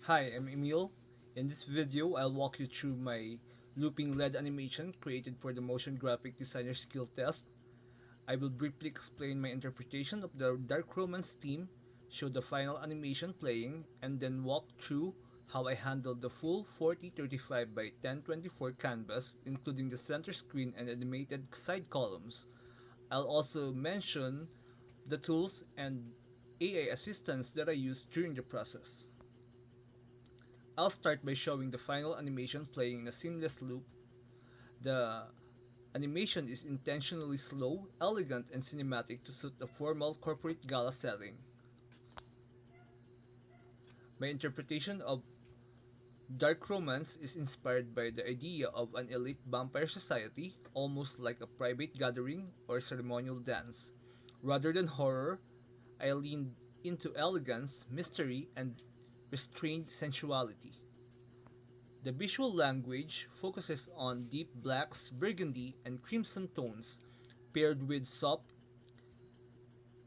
Hi, I'm Emil. In this video, I'll walk you through my looping LED animation created for the Motion Graphic Designer skill test. I will briefly explain my interpretation of the Dark Romance theme, show the final animation playing, and then walk through how I handled the full 4035 by 1024 canvas, including the center screen and animated side columns. I'll also mention the tools and AI assistance that I used during the process. I'll start by showing the final animation playing in a seamless loop. The animation is intentionally slow, elegant, and cinematic to suit a formal corporate gala setting. My interpretation of Dark Romance is inspired by the idea of an elite vampire society, almost like a private gathering or ceremonial dance. Rather than horror, I leaned into elegance, mystery, and restrained sensuality. The visual language focuses on deep blacks, burgundy, and crimson tones, paired with soft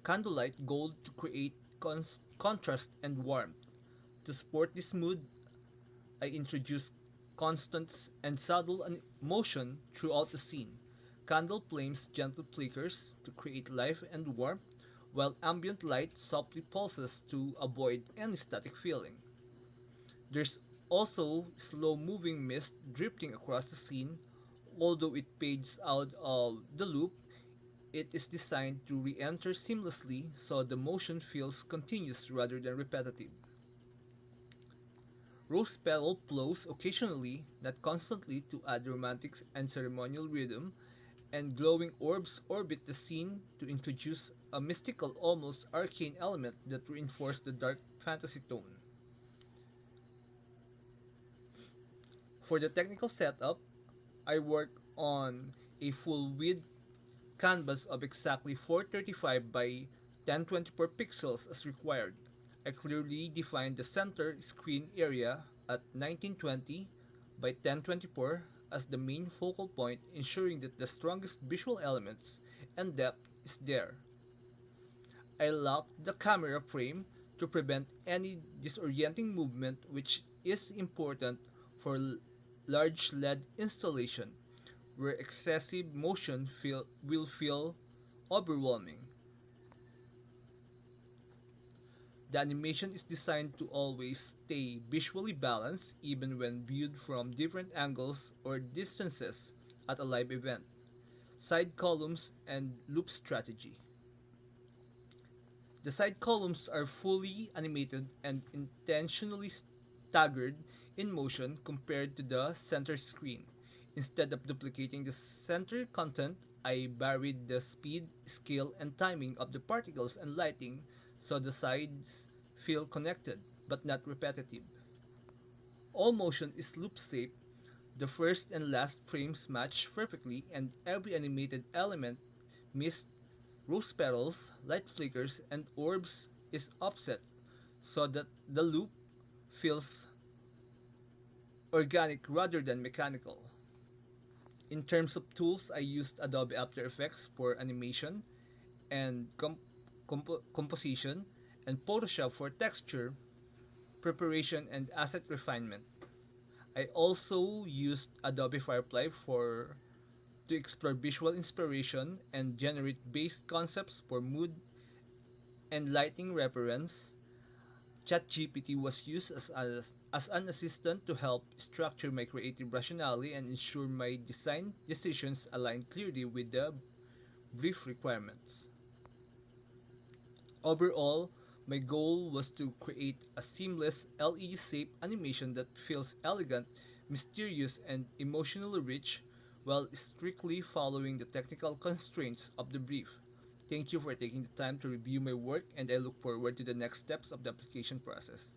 candlelight gold to create contrast and warmth. To support this mood, I introduced constant and subtle motion throughout the scene. Candle flames gentle flickers to create life and warmth, while ambient light softly pulses to avoid any static feeling. There's also slow moving mist drifting across the scene. Although it fades out of the loop, it is designed to re enter seamlessly so the motion feels continuous rather than repetitive. Rose petal flows occasionally, not constantly, to add romantic and ceremonial rhythm, and glowing orbs orbit the scene to introduce a mystical, almost arcane element that reinforces the dark fantasy tone. For the technical setup, I work on a full width canvas of exactly 435 by 1024 pixels as required. I clearly defined the center screen area at 1920 by 1024 as the main focal point, ensuring that the strongest visual elements and depth is there. I locked the camera frame to prevent any disorienting movement, which is important for large LED installation where excessive motion will feel overwhelming. The animation is designed to always stay visually balanced even when viewed from different angles or distances at a live event. Side columns and loop strategy. The side columns are fully animated and intentionally staggered in motion compared to the center screen. Instead of duplicating the center content, I varied the speed, scale, and timing of the particles and lighting so the sides feel connected but not repetitive. All motion is loop safe. The first and last frames match perfectly, and every animated element, mist, rose petals, light flickers, and orbs is offset so that the loop feels organic rather than mechanical. In terms of tools, I used Adobe After Effects for animation and composition, and Photoshop for texture, preparation, and asset refinement. I also used Adobe Firefly for to explore visual inspiration and generate base concepts for mood and lighting reference. ChatGPT was used as an assistant to help structure my creative rationale and ensure my design decisions align clearly with the brief requirements. Overall, my goal was to create a seamless LED shaped animation that feels elegant, mysterious, and emotionally rich while strictly following the technical constraints of the brief. Thank you for taking the time to review my work, and I look forward to the next steps of the application process.